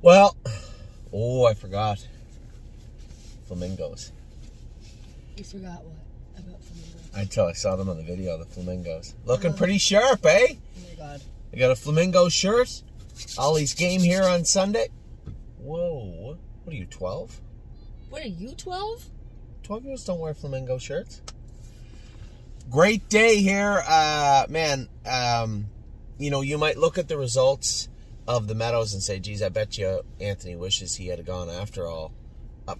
Well, oh, I forgot. Flamingos. You forgot what about flamingos? Until I saw them on the video, the flamingos. Looking pretty sharp, eh? Oh my god. I got a flamingo shirt. Ollie's game here on Sunday. Whoa. What are you, 12? What are you, 12? 12-year-olds don't wear flamingo shirts. Great day here. Man, you know, you might look at the results of the Meadows and say, geez, I bet you Anthony wishes he had gone after all.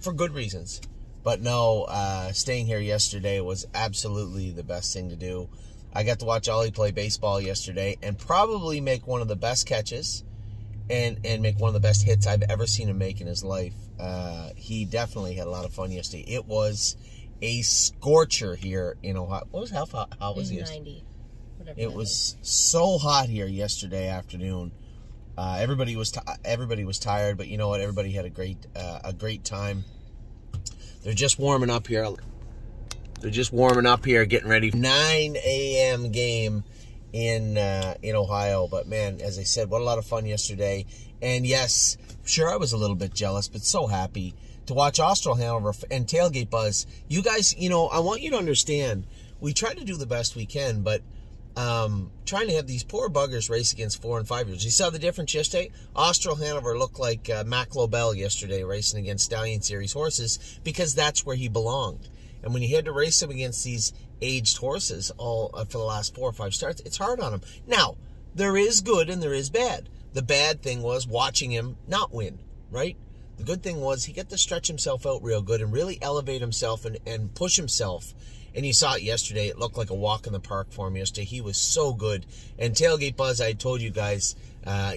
For good reasons. But no, staying here yesterday was absolutely the best thing to do. I got to watch Ollie play baseball yesterday and probably make one of the best catches and make one of the best hits I've ever seen him make in his life. He definitely had a lot of fun yesterday. It was a scorcher here in Ohio. What was how was it? 90. Whatever. It was so hot here yesterday afternoon. Everybody was tired, but you know what? Everybody had a great time. They're just warming up here. Getting ready. 9 a.m. game in Ohio. But man, as I said, what a lot of fun yesterday. And yes, sure, I was a little bit jealous, but so happy to watch Austral Hanover and Tailgate Buzz. You guys, you know, I want you to understand, we try to do the best we can, but trying to have these poor buggers race against 4- and 5-year-olds. You saw the difference yesterday? Austral Hanover looked like Mac Lobel yesterday racing against Stallion Series horses because that's where he belonged. And when you had to race him against these aged horses all for the last 4 or 5 starts, it's hard on him. Now, there is good and there is bad. The bad thing was watching him not win, right? The good thing was he got to stretch himself out real good and really elevate himself and push himself. And you saw it yesterday. It looked like a walk in the park for him yesterday. He was so good. And Tailgate Buzz, I told you guys,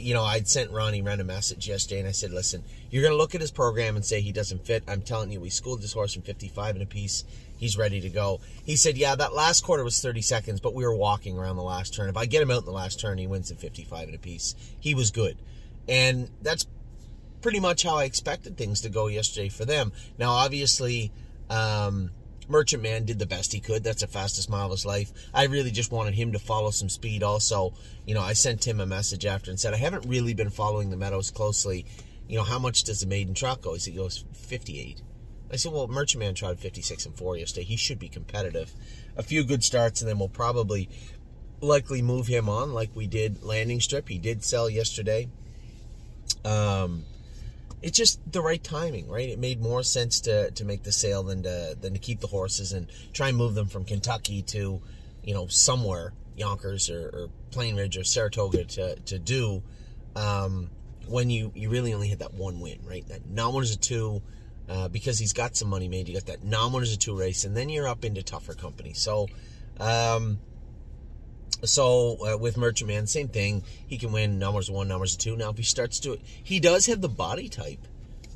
you know, I'd sent Ronnie Wren a message yesterday, and I said, listen, you're going to look at his program and say he doesn't fit. I'm telling you, we schooled this horse from 55 and a piece. He's ready to go. He said, yeah, that last quarter was 30 seconds, but we were walking around the last turn. If I get him out in the last turn, he wins at 55 and a piece. He was good. And that's pretty much how I expected things to go yesterday for them. Now, obviously, Merchant Man did the best he could. That's the fastest mile of his life. I really just wanted him to follow some speed also. You know, I sent him a message after and said, I haven't really been following the Meadows closely. You know, how much does the maiden trot go? He goes, 58. I said, well, Merchant Man tried 56 and 4 yesterday. He should be competitive. A few good starts, and then we'll probably likely move him on like we did Landing Strip. He did sell yesterday. It's just the right timing, right? It made more sense to make the sale than to keep the horses and try and move them from Kentucky to, you know, somewhere, Yonkers or Plain Ridge or Saratoga to do when you really only had that one win, right? That non-winners of 2, because he's got some money made. You got that non-winners of 2 race, and then you're up into tougher company. So, with Merchant Man, same thing. He can win numbers of 1, numbers of 2. Now, if he starts to, he does have the body type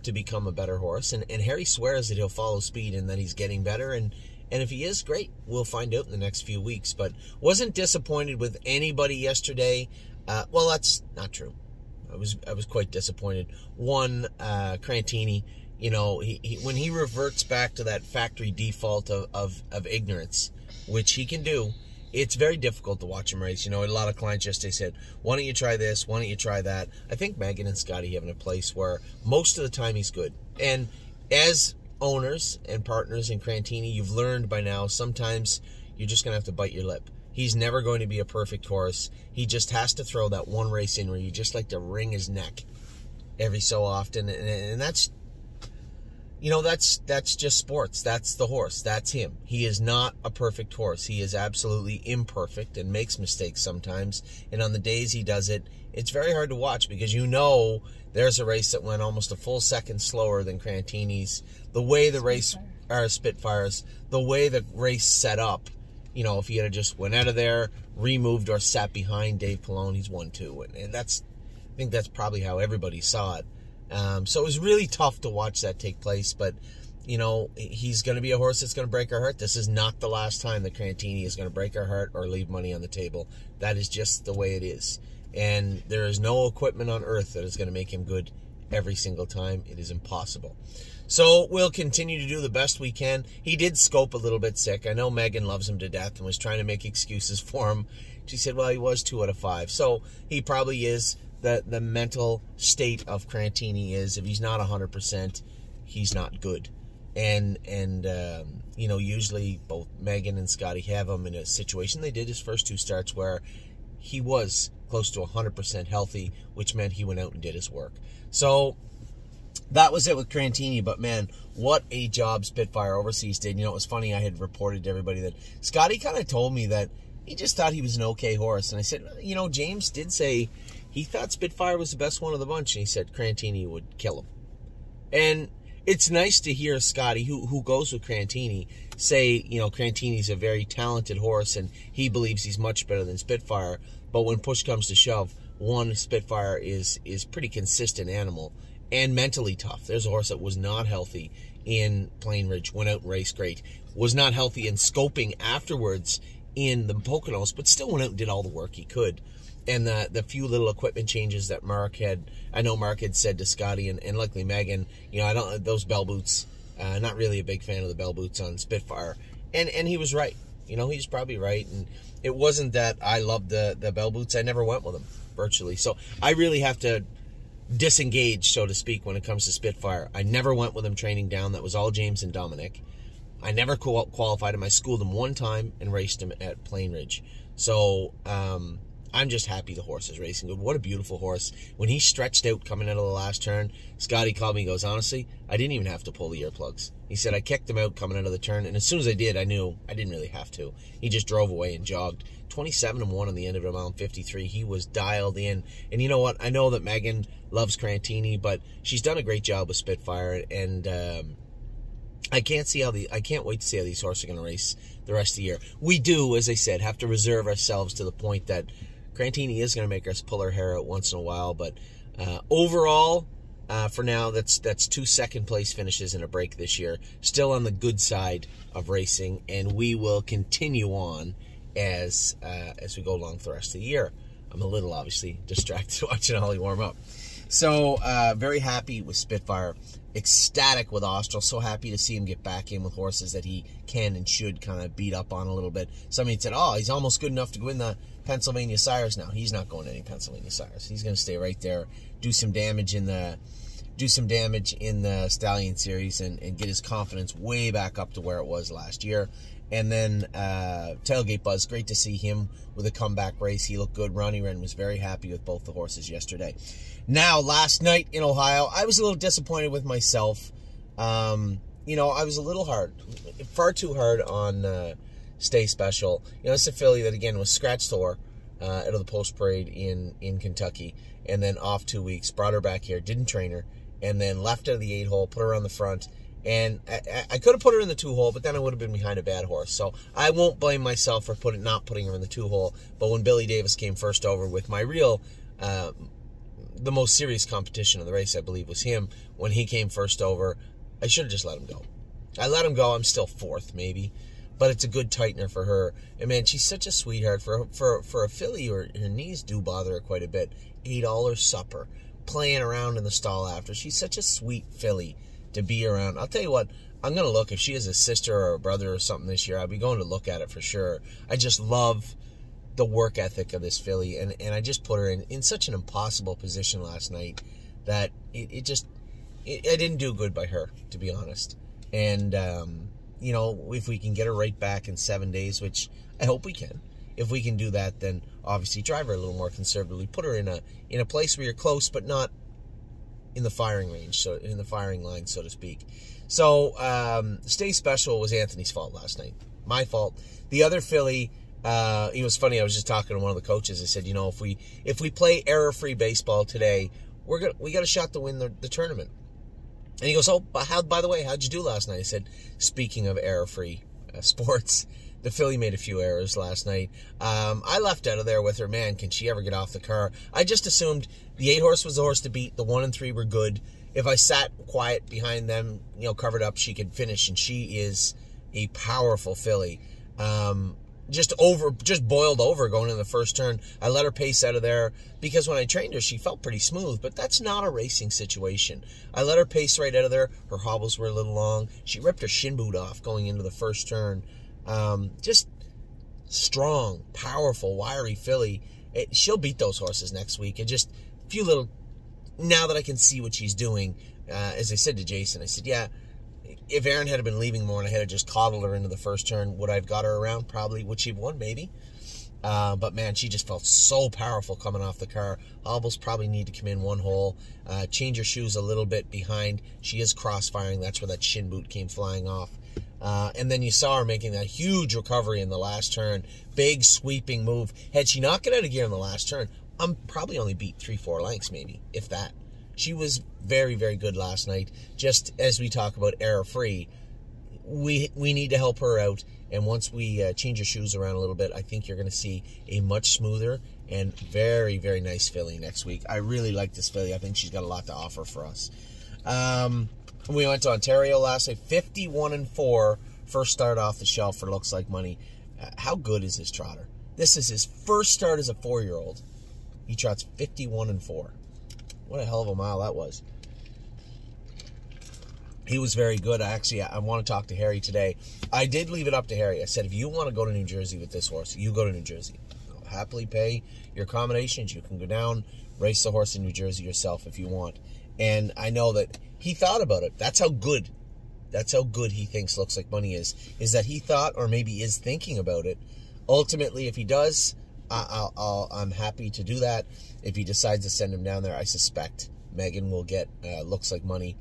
to become a better horse, and Harry swears that he'll follow speed and that he's getting better. And if he is, great. We'll find out in the next few weeks. But wasn't disappointed with anybody yesterday. Well, that's not true. I was quite disappointed. One, Crantini, you know, he when he reverts back to that factory default of ignorance, which he can do. It's very difficult to watch him race. You know, a lot of clients yesterday said, why don't you try this? Why don't you try that? I think Megan and Scotty have in a place where most of the time he's good. And as owners and partners in Crantini, you've learned by now, sometimes you're just going to have to bite your lip. He's never going to be a perfect horse. He just has to throw that one race in where you just like to wring his neck every so often. And that's, you know, that's just sports. That's the horse. That's him. He is not a perfect horse. He is absolutely imperfect and makes mistakes sometimes. And on the days he does it, it's very hard to watch because you know there's a race that went almost a full second slower than Crantini's. The way the race, or Spitfires, the way the race set up, you know, if he had just went out of there, removed or sat behind Dave Pallone, he's 1-2. And I think that's probably how everybody saw it. So it was really tough to watch that take place, but, you know, he's going to be a horse that's going to break our heart. This is not the last time that Crantini is going to break our heart or leave money on the table. That is just the way it is. And there is no equipment on earth that is going to make him good every single time. It is impossible. So we'll continue to do the best we can. He did scope a little bit sick. I know Megan loves him to death and was trying to make excuses for him. She said, well, he was 2 out of 5. So he probably is the mental state of Crantini is if he's not 100%, he's not good. And you know, usually both Megan and Scotty have him in a situation. They did his first 2 starts where he was close to 100% healthy, which meant he went out and did his work. So that was it with Crantini, but man, what a job Spitfire Overseas did. You know, it was funny, I had reported to everybody that Scotty kind of told me that he just thought he was an okay horse. And I said, you know, James did say he thought Spitfire was the best one of the bunch, and he said Crantini would kill him. And it's nice to hear Scotty, who goes with Crantini, say, you know, Crantini's a very talented horse, and he believes he's much better than Spitfire. But when push comes to shove, one, Spitfire is pretty consistent animal and mentally tough. There's a horse that was not healthy in Plain Ridge, went out and raced great. Was not healthy in scoping afterwards in the Poconos, but still went out and did all the work he could. And the few little equipment changes that Mark had, I know Mark had said to Scotty and likely Megan, you know, those bell boots, not really a big fan of the bell boots on Spitfire. And he was right. You know, he's probably right. And it wasn't that I loved the bell boots. I never went with them, virtually. So I really have to disengage, so to speak, when it comes to Spitfire. I never went with him training down. That was all James and Dominic. I never qualified him. I schooled him one time and raced him at Plain Ridge. So I'm just happy the horse is racing good. What a beautiful horse. When he stretched out coming out of the last turn, Scotty called me and goes, honestly, I didn't even have to pull the earplugs. He said, I kicked him out coming out of the turn, and as soon as I did, I knew I didn't really have to. He just drove away and jogged. 27-1 on the end of a mile 53. He was dialed in. And you know what? I know that Megan loves Crantini, but she's done a great job with Spitfire, and I can't wait to see how these horses are going to race the rest of the year. We do, as I said, have to reserve ourselves to the point that Crantini is going to make us pull our hair out once in a while, but overall, for now, that's 2 second-place finishes and a break this year. Still on the good side of racing, and we will continue on as we go along for the rest of the year. I'm a little, obviously, distracted watching Ollie warm up. So, very happy with Spitfire. Ecstatic with Austral. So happy to see him get back in with horses that he can and should kind of beat up on a little bit. Somebody said, oh, he's almost good enough to go in the Pennsylvania Sires now. He's not going to any Pennsylvania Sires. He's going to stay right there, do some damage in the Stallion Series and get his confidence way back up to where it was last year. And then Tailgate Buzz, great to see him with a comeback race. He looked good. Ronnie Wren was very happy with both the horses yesterday. Now, last night in Ohio, I was a little disappointed with myself. You know, I was a little far too hard on Stay Special. You know, it's a filly that, again, was scratch sore out of the post parade in Kentucky, and then off 2 weeks, brought her back here, didn't train her, and then left out of the 8-hole, put her on the front. And I could have put her in the 2-hole, but then I would have been behind a bad horse. So I won't blame myself for not putting her in the 2-hole. But when Billy Davis came first over with my real, the most serious competition of the race, I believe, was him. When he came first over, I should have just let him go. I let him go. I'm still fourth, maybe. But it's a good tightener for her. And, man, she's such a sweetheart. For a filly, her knees do bother her quite a bit. $8 supper. Playing around in the stall after. She's such a sweet filly to be around. I'll tell you what, I'm going to look. If she has a sister or a brother or something this year, I'll be going to look at it for sure. I just love the work ethic of this filly, and I just put her in such an impossible position last night that I didn't do good by her, to be honest. And, you know, if we can get her right back in 7 days, which I hope we can, if we can do that, then obviously drive her a little more conservatively. Put her in a place where you're close, but not in the firing range, so in the firing line, so to speak. So, Stay Special was Anthony's fault last night. My fault. The other filly, it was funny, I was just talking to one of the coaches. I said, you know, if we play error-free baseball today, we got a shot to win the tournament. And he goes, oh, by the way, how'd you do last night? I said, speaking of error-free sports, the filly made a few errors last night. I left out of there with her, man, can she ever get off the car? I just assumed the 8-horse was the horse to beat. The 1 and 3 were good. If I sat quiet behind them, you know, covered up, she could finish, and she is a powerful filly. Just boiled over going in the first turn. I let her pace out of there because when I trained her, she felt pretty smooth, but that's not a racing situation. I let her pace right out of there. Her hobbles were a little long. She ripped her shin boot off going into the first turn. Just strong, powerful, wiry filly. She'll beat those horses next week. few little, now that I can see what she's doing, as I said to Jason, I said, yeah, if Erin had been leaving more and I had just coddled her into the first turn, would I have got her around? Probably. Would she have won? Maybe. But man, she just felt so powerful coming off the car. Almost probably need to come in one hole, change her shoes a little bit behind. She is crossfiring. That's where that shin boot came flying off. And then you saw her making that huge recovery in the last turn. Big sweeping move. Had she not got out of gear in the last turn, I'm probably only beat 3-4 lengths maybe, if that. She was very, very good last night. Just as we talk about error-free, we need to help her out. And once we change her shoes around a little bit, I think you're going to see a much smoother and very, very nice filly next week. I really like this filly. I think she's got a lot to offer for us. We went to Ontario last night. 51-4. First start off the shelf for Looks Like Money. How good is this trotter? This is his first start as a 4-year-old. He trots 51-4. What a hell of a mile that was. He was very good. Actually, I want to talk to Harry today. I did leave it up to Harry. I said, if you want to go to New Jersey with this horse, you go to New Jersey. I'll happily pay your accommodations. You can go down, race the horse in New Jersey yourself if you want. And I know that he thought about it. That's how good he thinks Looks Like Money is that he thought, or maybe is thinking about it. Ultimately, if he does, I'm happy to do that. If he decides to send him down there, I suspect Megan will get Looks Like Money.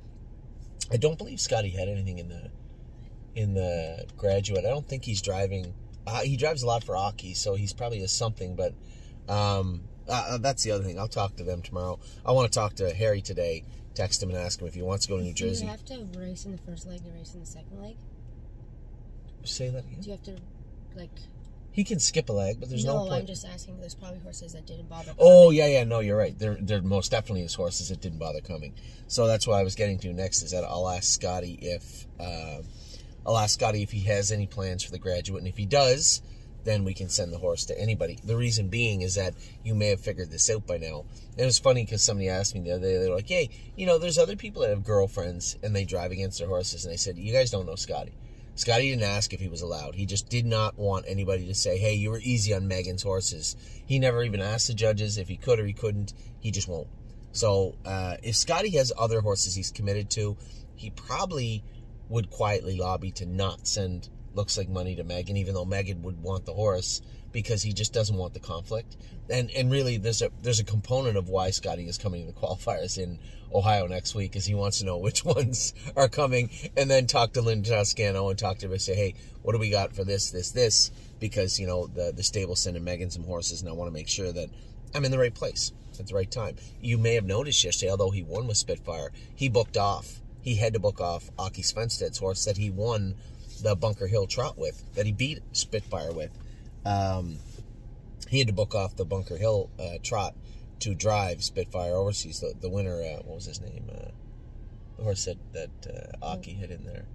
I don't believe Scotty had anything in the graduate. I don't think he's driving. He drives a lot for Aki, so he's probably has something. But that's the other thing. I'll talk to them tomorrow. I want to talk to Harry today. Text him and ask him if he wants to go to New Jersey. Do you have to race in the first leg and race in the second leg? Say that again. Do you have to, like... He can skip a leg, but there's no point. No, I'm just asking. There's probably horses that didn't bother coming. Oh, yeah, no, you're right. There most definitely is horses that didn't bother coming. So that's what I was getting to next, is that I'll ask Scotty if he has any plans for the graduate, and if he does, then we can send the horse to anybody. The reason being is that you may have figured this out by now. And it was funny because somebody asked me the other day, they were like, hey, there's other people that have girlfriends and they drive against their horses, and I said, you guys don't know Scotty. Scotty didn't ask if he was allowed. He just did not want anybody to say, hey, you were easy on Megan's horses. He never even asked the judges if he could or he couldn't. He just won't. So if Scotty has other horses he's committed to, he probably would quietly lobby to not send Looks Like Money to Megan, even though Megan would want the horse, because he just doesn't want the conflict. And really, there's a component of why Scotty is coming to the qualifiers in Ohio next week, is he wants to know which ones are coming, and then talk to Linda Toscano and talk to her and say, hey, what do we got for this, because, the stable's sending Megan some horses, and I want to make sure that I'm in the right place at the right time. You may have noticed yesterday, although he won with Spitfire, he booked off. He had to book off Aki Svensted's horse that he won the Bunker Hill Trot with, that he beat Spitfire with. He had to book off the Bunker Hill Trot to drive Spitfire overseas. The winner, what was his name? The horse that Aki hit in there.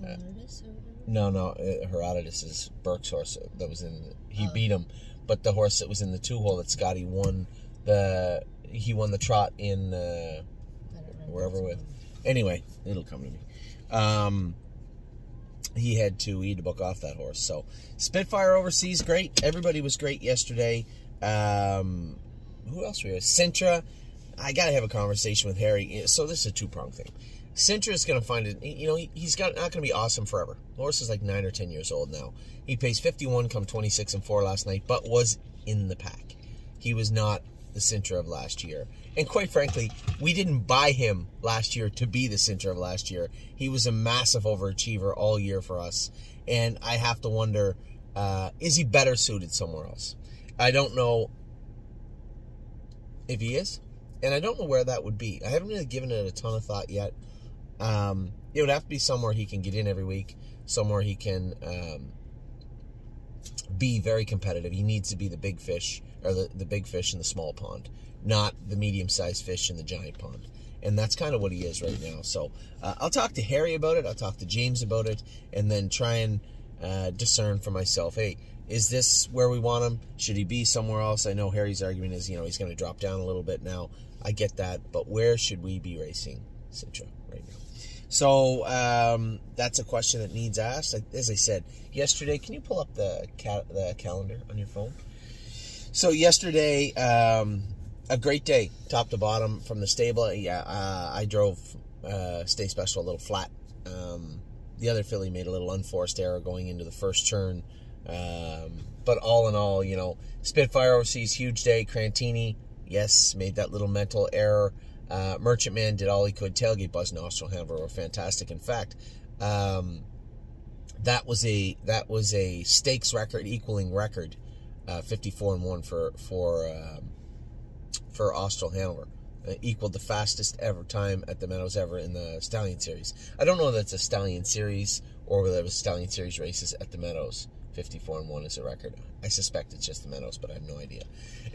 Herodotus? No, Herodotus is Burke's horse that was in. He beat him, but the horse that was in the 2-hole that Scotty won he won the trot in wherever with. Anyway, it'll come to me. He had to book off that horse. So Spitfire overseas, great. Everybody was great yesterday. Who else were here? Sintra. I got to have a conversation with Harry. So this is a two-pronged thing. Sintra is going to find it. He's not going to be awesome forever. The horse is like 9 or 10 years old now. He pays 51, come 26-4 last night, but was in the pack. He was not the Sintra of last year. And quite frankly, we didn't buy him last year to be the Sintra of last year. He was a massive overachiever all year for us. And I have to wonder, is he better suited somewhere else? I don't know if he is. And I don't know where that would be. I haven't really given it a ton of thought yet. It would have to be somewhere he can get in every week. Somewhere he can be very competitive. He needs to be the big fish, or the big fish in the small pond, not the medium-sized fish in the giant pond. And that's kind of what he is right now. So I'll talk to Harry about it. I'll talk to James about it. And then try and discern for myself, hey, is this where we want him? Should he be somewhere else? I know Harry's argument is, he's going to drop down a little bit now. I get that. But where should we be racing Sintra right now? So that's a question that needs asked. As I said yesterday, can you pull up the calendar on your phone? So yesterday, A great day, top to bottom, from the stable. Yeah, I drove Stay Special a little flat. The other filly made a little unforced error going into the first turn. But all in all, you know, Spitfire Overseas, huge day. Crantini, yes, made that little mental error. Merchant Man did all he could. Tailgate Buzz and Austral Hanover were fantastic. In fact, that was a stakes record, equaling record, 54-1 for Austral Hanover. Equaled the fastest ever time at the Meadows ever in the Stallion Series. I don't know if that's a Stallion Series or whether it was Stallion Series races at the Meadows. 54-1 is a record. I suspect it's just the Meadows, but I have no idea.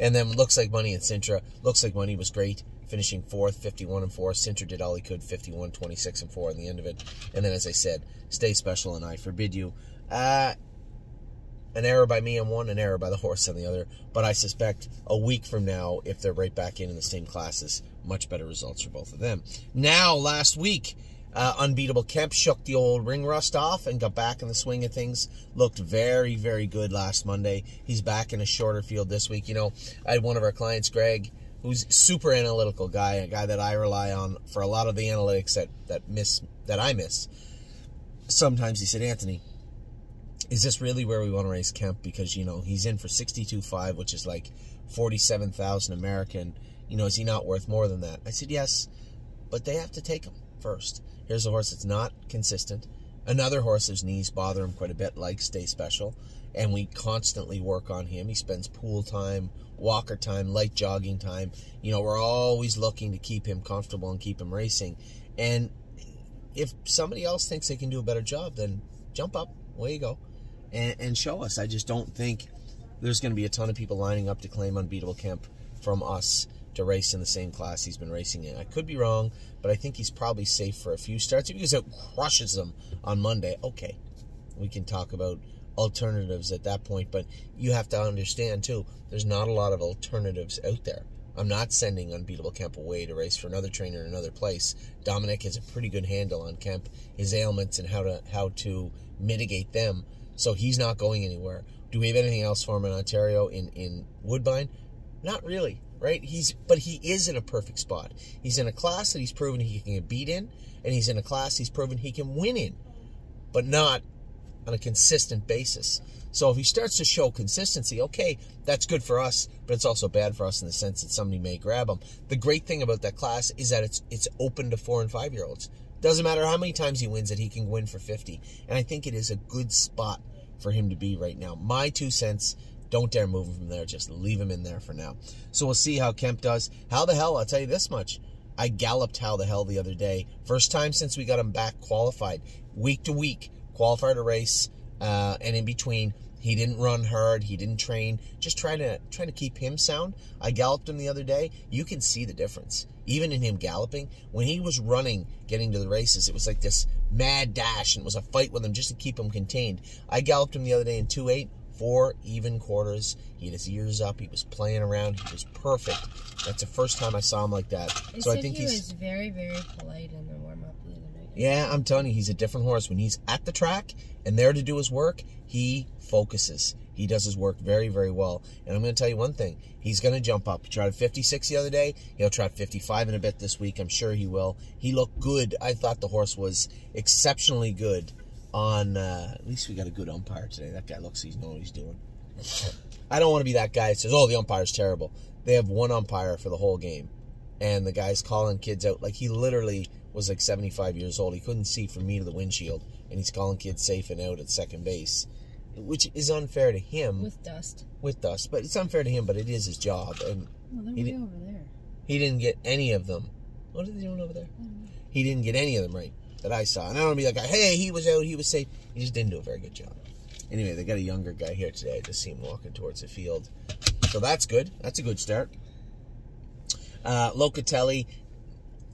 And then Looks Like Money and Sintra. Looks Like Money was great, finishing 4th, 51-4. Sintra did all he could, 51, 26-4 in the end of it. And then, as I said, Stay Special and I Forbid You. An error by me on one, an error by the horse on the other. But I suspect a week from now, if they're right back in the same classes, much better results for both of them. Now, last week, Unbeatable Kemp shook the old ring rust off and got back in the swing of things. Looked very, very good last Monday. He's back in a shorter field this week. You know, I had one of our clients, Greg, who's a super analytical guy, a guy that I rely on for a lot of the analytics that I miss. Sometimes he said, Anthony, is this really where we want to race Kemp? Because, you know, he's in for 62.5, which is like 47,000 American. You know, is he not worth more than that? I said, yes, but they have to take him first. Here's a horse that's not consistent. Another horse whose knees bother him quite a bit, like Stay Special, and we constantly work on him. He spends pool time, walker time, light jogging time. You know, we're always looking to keep him comfortable and keep him racing. And if somebody else thinks they can do a better job, then jump up, away you go, and show us. I just don't think there's going to be a ton of people lining up to claim Unbeatable Kemp from us to race in the same class he's been racing in. I could be wrong, but I think he's probably safe for a few starts. If he goes out crushes them on Monday, okay, we can talk about alternatives at that point. But you have to understand, too, there's not a lot of alternatives out there. I'm not sending Unbeatable Kemp away to race for another trainer in another place. Dominic has a pretty good handle on Kemp, his ailments, and how to mitigate them, so he's not going anywhere. Do we have anything else for him in Ontario, in Woodbine? Not really. Right? But he is in a perfect spot. He's in a class that he's proven he can get beat in, and he's in a class he's proven he can win in, but not on a consistent basis. So if he starts to show consistency, okay, that's good for us, but it's also bad for us in the sense that somebody may grab him. The great thing about that class is that it's open to 4- and 5-year-olds. Doesn't matter how many times he wins it, he can win for 50. And I think it is a good spot for him to be right now. My 2 cents. Don't dare move him from there. Just leave him in there for now. So we'll see how Kemp does. How the hell, I'll tell you this much. I galloped How the Hell the other day. First time since we got him back qualified. Week to week. Qualified to race. And in between, he didn't run hard. He didn't train. Just trying to keep him sound. I galloped him the other day. You can see the difference. Even in him galloping. When he was running, getting to the races, it was like this mad dash. And it was a fight with him just to keep him contained. I galloped him the other day in 2-8. 4 even quarters. He had his ears up. He was playing around. He was perfect. That's the first time I saw him like that. So I think he was very, very polite in the warm-up the other night. Yeah, I'm telling you, he's a different horse. When he's at the track and there to do his work, he focuses. He does his work very, very well. And I'm going to tell you one thing. He's going to jump up. He tried 56 the other day. He'll try 55 in a bit this week. I'm sure he will. He looked good. I thought the horse was exceptionally good. At least we got a good umpire today. That guy looks, he knows what he's doing. I don't want to be that guy that says, oh, the umpire's terrible. They have one umpire for the whole game. And the guy's calling kids out. Like, he literally was like 75 years old. He couldn't see from me to the windshield. And he's calling kids safe and out at second base. Which is unfair to him. With dust. But it's unfair to him, but it is his job. And well, they're way over there. He didn't get any of them. What are they doing over there? I don't know. He didn't get any of them right that I saw. And I don't want to be like, hey, he was out, he was safe. He just didn't do a very good job. Anyway, they got a younger guy here today. I just see him walking towards the field. So that's good. That's a good start. Locatelli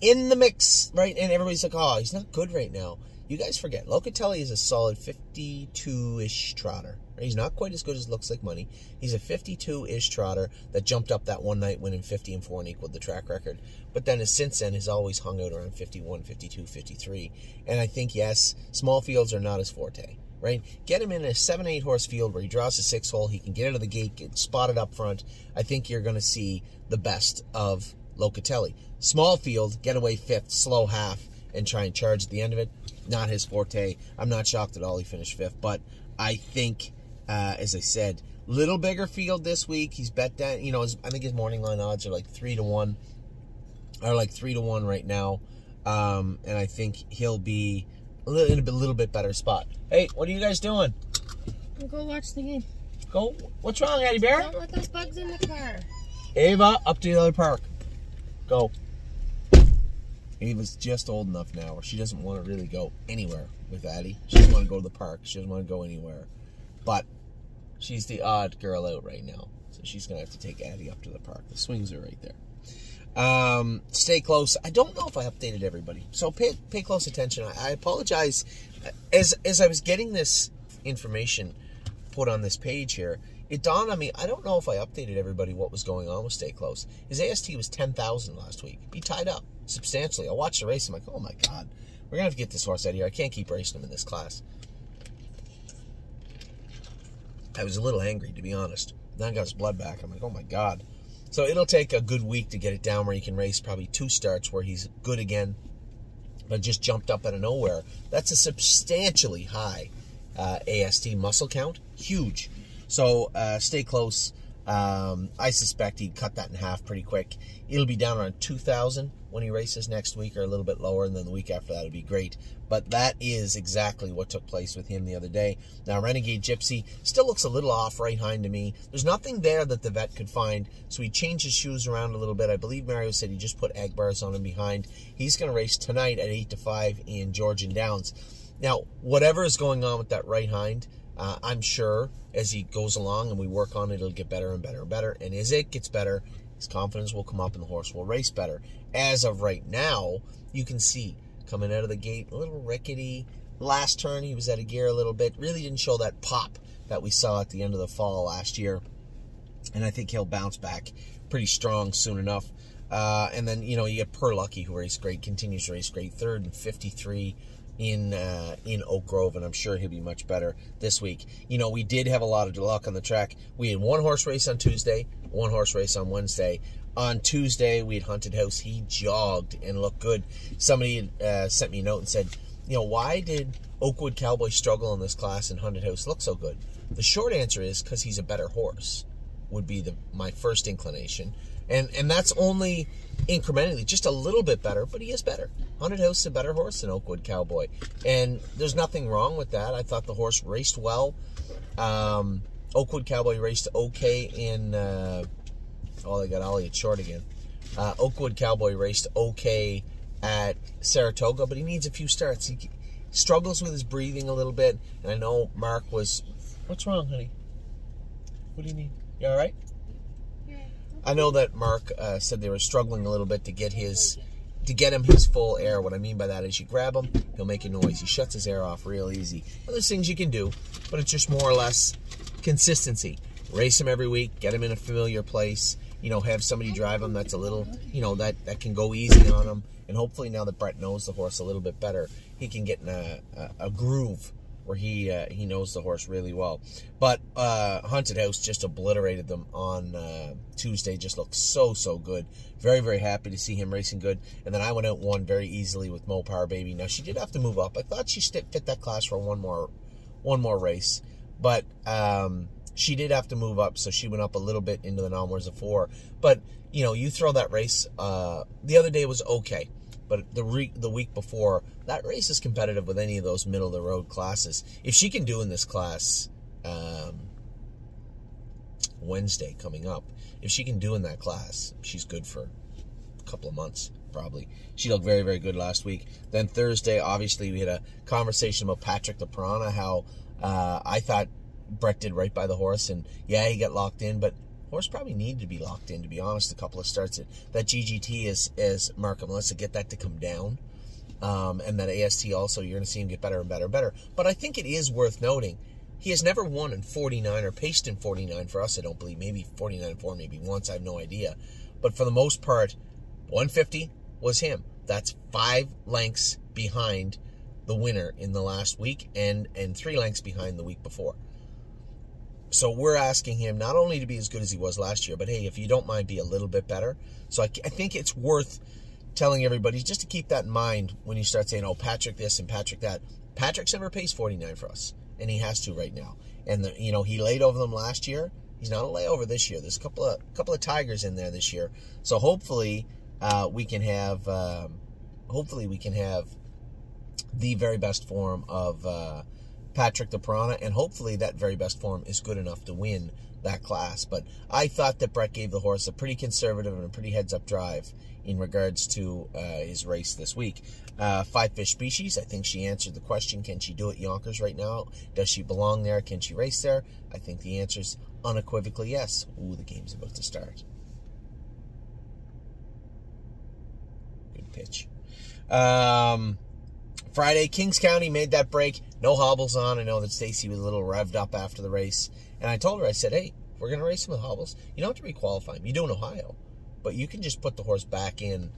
in the mix, right? And everybody's like, oh, he's not good right now. You guys forget, Locatelli is a solid 52-ish trotter. He's not quite as good as Looks Like Money. He's a 52-ish trotter that jumped up that one night winning 50-4 and equaled the track record. But then since then has always hung out around 51, 52, 53. And I think, yes, small fields are not his forte. right? Get him in a 7-8 horse field where he draws a 6-hole. He can get out of the gate, get spotted up front. I think you're going to see the best of Locatelli. Small field, get away 5th, slow half, and try and charge at the end of it. Not his forte. I'm not shocked at all he finished 5th, but I think, as I said, little bigger field this week. He's bet down, I think his morning line odds are like 3-1, or like 3-1 right now. And I think he'll be in a little bit better spot. Hey, what are you guys doing? We'll go watch the game. Go. What's wrong, Eddie Bear? Don't let those bugs in the car. Ava, up to the other park. Go. Ava's just old enough now where she doesn't want to really go anywhere with Addie. She doesn't want to go to the park. She doesn't want to go anywhere. But she's the odd girl out right now. So she's going to have to take Addie up to the park. The swings are right there. Stay close. I don't know if I updated everybody. So pay close attention. I apologize. As I was getting this information put on this page here, it dawned on me, I don't know if I updated everybody what was going on with Stay Close. His AST was 10,000 last week. He tied up substantially. I watched the race. I'm like, oh my God, we're going to have to get this horse out of here. I can't keep racing him in this class. I was a little angry, to be honest. Then I got his blood back. I'm like, oh my God. So it'll take a good week to get it down where he can race probably 2 starts where he's good again, but just jumped up out of nowhere. That's a substantially high AST muscle count. Huge. So Stay Close. I suspect he'd cut that in half pretty quick. It'll be down around 2,000 when he races next week, or a little bit lower, and then the week after that would be great. But that is exactly what took place with him the other day. Now, Renegade Gypsy still looks a little off right hind to me. There's nothing there that the vet could find, so he changed his shoes around a little bit. I believe Mario said he just put egg bars on him behind. He's going to race tonight at 8-5 in Georgian Downs. Now, whatever is going on with that right hind, I'm sure as he goes along and we work on it, it'll get better and better and better. And as it gets better, his confidence will come up and the horse will race better. As of right now, you can see coming out of the gate, a little rickety. Last turn, he was out of gear a little bit. Really didn't show that pop that we saw at the end of the fall last year. And I think he'll bounce back pretty strong soon enough. And then, you get Per Lucky, who raced great, continues to race great. 3rd and 53 in Oak Grove, and I'm sure he'll be much better this week. We did have a lot of luck on the track. We had 1 horse race on Tuesday, 1 horse race on Wednesday. On Tuesday, we had Haunted House. He jogged and looked good. Somebody sent me a note and said, why did Oakwood Cowboy struggle in this class and Haunted House look so good? The short answer is because he's a better horse, would be my first inclination. And that's only incrementally, just a little bit better, but he is better. Haunted House is a better horse than Oakwood Cowboy. And there's nothing wrong with that. I thought the horse raced well. Oakwood Cowboy raced okay in... they got Ollie at short again. Oakwood Cowboy raced okay at Saratoga, but he needs a few starts. He struggles with his breathing a little bit. And I know Mark was... What's wrong, honey? What do you need? You all right? I know that Mark said they were struggling a little bit to get him his full air. What I mean by that is you grab him, he'll make a noise. He shuts his air off real easy. Well, there's things you can do, but it's just more or less consistency. Race him every week, get him in a familiar place, have somebody drive him that's a little, that can go easy on him. And hopefully now that Brett knows the horse a little bit better, he can get in a groove where he knows the horse really well. But Haunted House just obliterated them on Tuesday. Just looked so good. Very, very happy to see him racing good. And then I went out and won very easily with Mo Power Baby. Now, she did have to move up. I thought she fit that class for one more race. But she did have to move up, so she went up a little bit into the non-wars of 4. But, you throw that race. The other day was okay. But the week before, that race is competitive with any of those middle-of-the-road classes. If she can do in this class Wednesday coming up, if she can do in that class, she's good for a couple of months, probably. She looked very, very good last week. Then Thursday, obviously, we had a conversation about Patrick the Piranha, how I thought Brett did right by the horse. And, yeah, he got locked in, but horse probably needed to be locked in, to be honest, a couple of starts. That GGT is Mark and Melissa, get that to come down. And that AST also, you're going to see him get better and better and better. But I think it is worth noting, he has never won in 49 or paced in 49 for us, I don't believe. Maybe 49-4, maybe once, I have no idea. But for the most part, 150 was him. That's 5 lengths behind the the winner in the last week and 3 lengths behind the week before. So we're asking him not only to be as good as he was last year, but hey, if you don't mind, be a little bit better. So I think it's worth telling everybody just to keep that in mind when you start saying, oh, Patrick this and Patrick that. Patrick's never pays 49 for us, and he has to right now. And he laid over them last year. He's not a layover this year. There's a couple of tigers in there this year. So hopefully we can have the very best form of Patrick the Piranha, and hopefully that very best form is good enough to win that class. But I thought that Brett gave the horse a pretty conservative and a pretty heads-up drive in regards to his race this week. 5 fish species, I think she answered the question, can she do it Yonkers right now? Does she belong there? Can she race there? I think the answer's unequivocally yes. Ooh, the game's about to start. Good pitch. Friday, Kings County made that break. No hobbles on. I know that Stacy was a little revved up after the race. And I told her, I said, hey, if we're going to race him with hobbles, you don't have to requalify him. You do in Ohio. But you can just put the horse back in.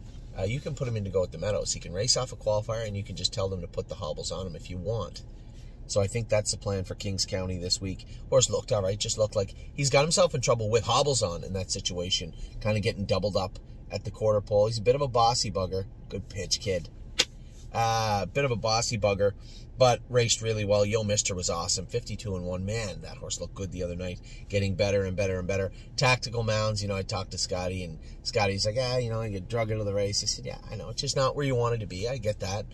You can put him in to go at the Meadows. He can race off a qualifier, and you can just tell them to put the hobbles on him if you want. So I think that's the plan for Kings County this week. Horse looked all right. Just looked like he's got himself in trouble with hobbles on in that situation. Kind of getting doubled up at the quarter pole. He's a bit of a bossy bugger. Good pitch, kid. Bit of a bossy bugger, but raced really well. Yo Mister was awesome. 52-1. Man, that horse looked good the other night. Getting better and better and better. Tactical Mounds, I talked to Scotty, and Scotty's like, I get drug into the race. I said, yeah, I know. It's just not where you wanted to be. I get that.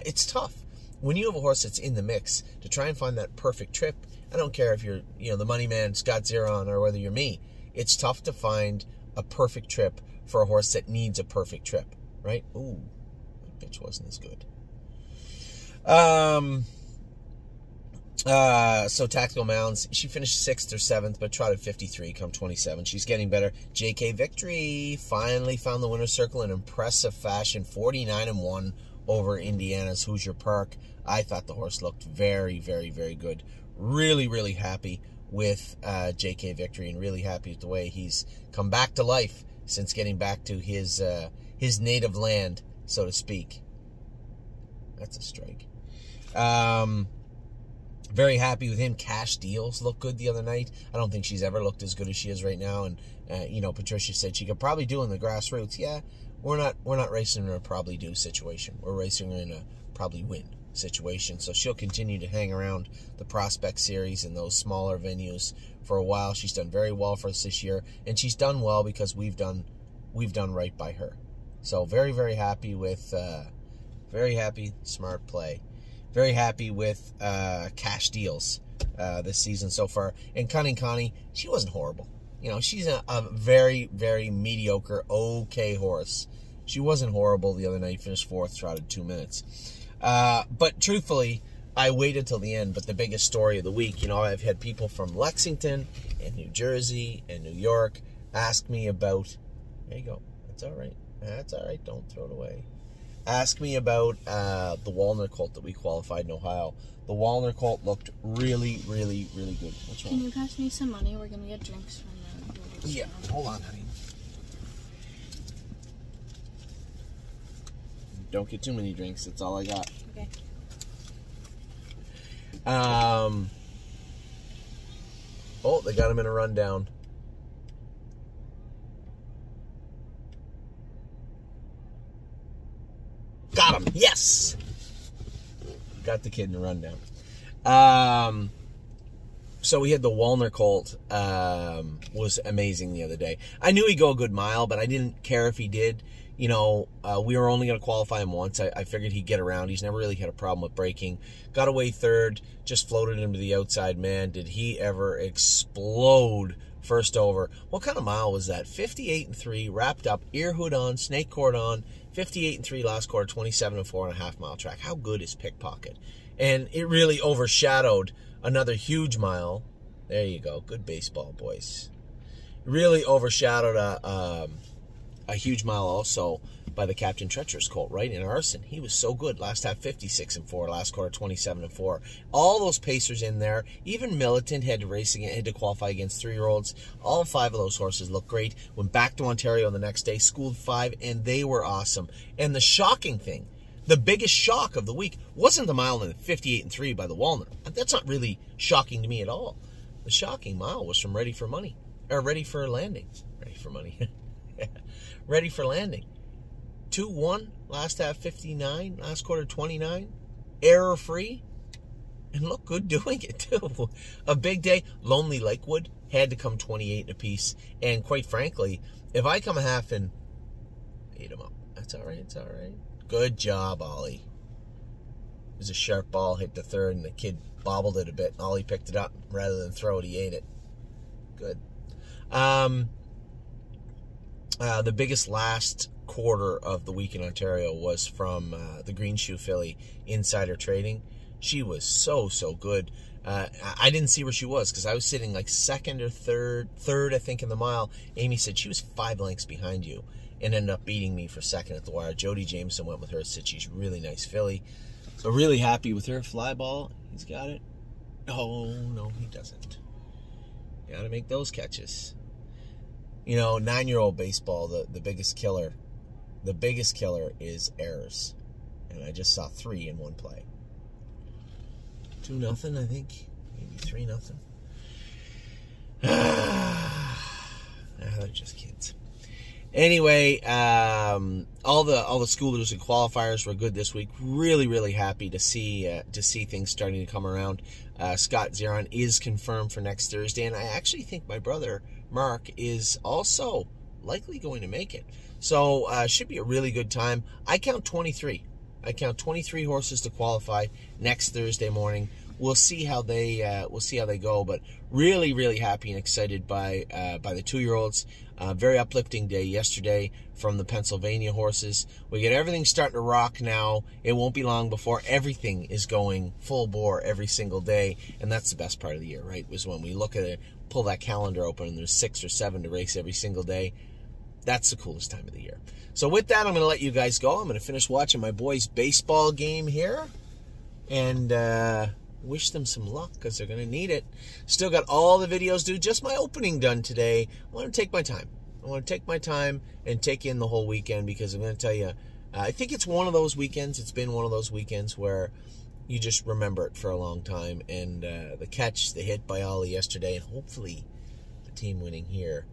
It's tough. When you have a horse that's in the mix, to try and find that perfect trip, I don't care if you're, the money man, Scott Zeron, or whether you're me. It's tough to find a perfect trip for a horse that needs a perfect trip, right? Ooh. Pitch wasn't as good. So Tactical Mounds, she finished 6th or 7th, but trotted 53 come 27. She's getting better. JK Victory finally found the winner's circle in impressive fashion. 49-1 over Indiana's Hoosier Park. I thought the horse looked very, very, very good. Really, really happy with JK Victory, and really happy with the way he's come back to life since getting back to his native land, so to speak. That's a strike. Very happy with him. Cash Deals looked good the other night. I don't think she's ever looked as good as she is right now. And Patricia said she could probably do in the grassroots. Yeah, we're not racing her in a probably do situation. We're racing her in a probably win situation. So she'll continue to hang around the Prospect Series and those smaller venues for a while. She's done very well for us this year, and she's done well because we've done right by her. So very, very happy with, very happy, smart play. Very happy with Cash Deals this season so far. And Cunning Connie, she wasn't horrible. She's a very, very mediocre, okay horse. She wasn't horrible the other night. Finished 4th, trotted 2 minutes. But truthfully, I waited till the end. But the biggest story of the week, I've had people from Lexington and New Jersey and New York ask me about, there you go, that's all right. That's all right, don't throw it away. Ask me about the Walner colt that we qualified in Ohio. The Walner colt looked really, really, really good. What's wrong? Can you pass me some money? We're going to get drinks from the... Yeah, hold on, honey. Don't get too many drinks. That's all I got. Okay. Oh, they got him in a rundown. Got him. Yes. Got the kid in the rundown. So we had the Walner colt. Was amazing the other day. I knew he'd go a good mile, but I didn't care if he did. We were only going to qualify him once. I figured he'd get around. He's never really had a problem with braking. Got away 3rd. Just floated him to the outside. Man, did he ever explode first over. What kind of mile was that? 58-3, wrapped up, ear hood on, snake cord on. 58-3 last quarter, 27-4.5 mile track. How good is Pickpocket? And it really overshadowed another huge mile. There you go. Good baseball, boys. Really overshadowed a huge mile also by the Captain Treacherous colt, right? In Arson. He was so good. Last half 56-4, last quarter 27-4. All those pacers in there. Even Militant had to qualify against 3-year-olds. All 5 of those horses looked great. Went back to Ontario the next day, schooled 5, and they were awesome. And the shocking thing, The biggest shock of the week wasn't the mile in 58.3 by the Walnut. That's not really shocking to me at all. The shocking mile was from Ready for Money, or Ready for Landing. Ready for Money. Ready for Landing. 2-1, last half 59, last quarter 29, error-free, and look good doing it too. A big day. Lonely Lakewood had to come 28 apiece, and quite frankly, if I come a half and eat them up, that's all right. It's all right. Good job, Ollie. It was a sharp ball, hit the third, and the kid bobbled it a bit. Ollie picked it up rather than throw it. He ate it. Good. The biggest last quarter of the week in Ontario was from the Green Shoe filly, Insider Trading. She was so good. I didn't see where she was because I was sitting like second or third I think in the mile. Amy said she was 5 lengths behind you and ended up beating me for second at the wire. Jody Jameson went with her, said she's a really nice filly. So really happy with her. Fly ball, he's got it. Oh, no, he doesn't. Got to make those catches. You know, 9-year-old baseball, the biggest killer. The biggest killer is errors. And I just saw 3 in one play. 2-0, I think. Maybe 3-0. They're just kids. Anyway, all the schoolers and qualifiers were good this week. Really happy to see things starting to come around. Scott Zeron is confirmed for next Thursday, and I actually think my brother Mark is also likely going to make it. So should be a really good time. I count 23. I count 23 horses to qualify next Thursday morning. We'll see how they go, but really happy and excited by the 2-year-olds. Very uplifting day yesterday from the Pennsylvania horses. We get everything starting to rock now. It won't be long before everything is going full bore every single day, and that's the best part of the year, right? Was when we look at it, pull that calendar open, and there's 6 or 7 to race every single day. That's the coolest time of the year. So with that, I'm going to let you guys go. I'm going to finish watching my boys' baseball game here, and wish them some luck because they're going to need it. Still got all the videos due. Just my opening done today. I want to take my time. I want to take my time and take in the whole weekend because I'm going to tell you, I think it's one of those weekends. It's been one of those weekends where you just remember it for a long time. And the catch, the hit by Ollie yesterday, and hopefully the team winning here,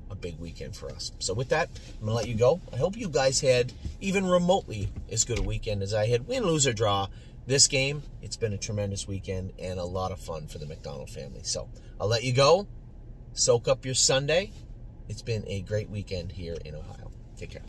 a big weekend for us. So with that, I'm going to let you go. I hope you guys had even remotely as good a weekend as I had. Win, lose, or draw. This game, it's been a tremendous weekend and a lot of fun for the McDonald family. So I'll let you go. Soak up your Sunday. It's been a great weekend here in Ohio. Take care.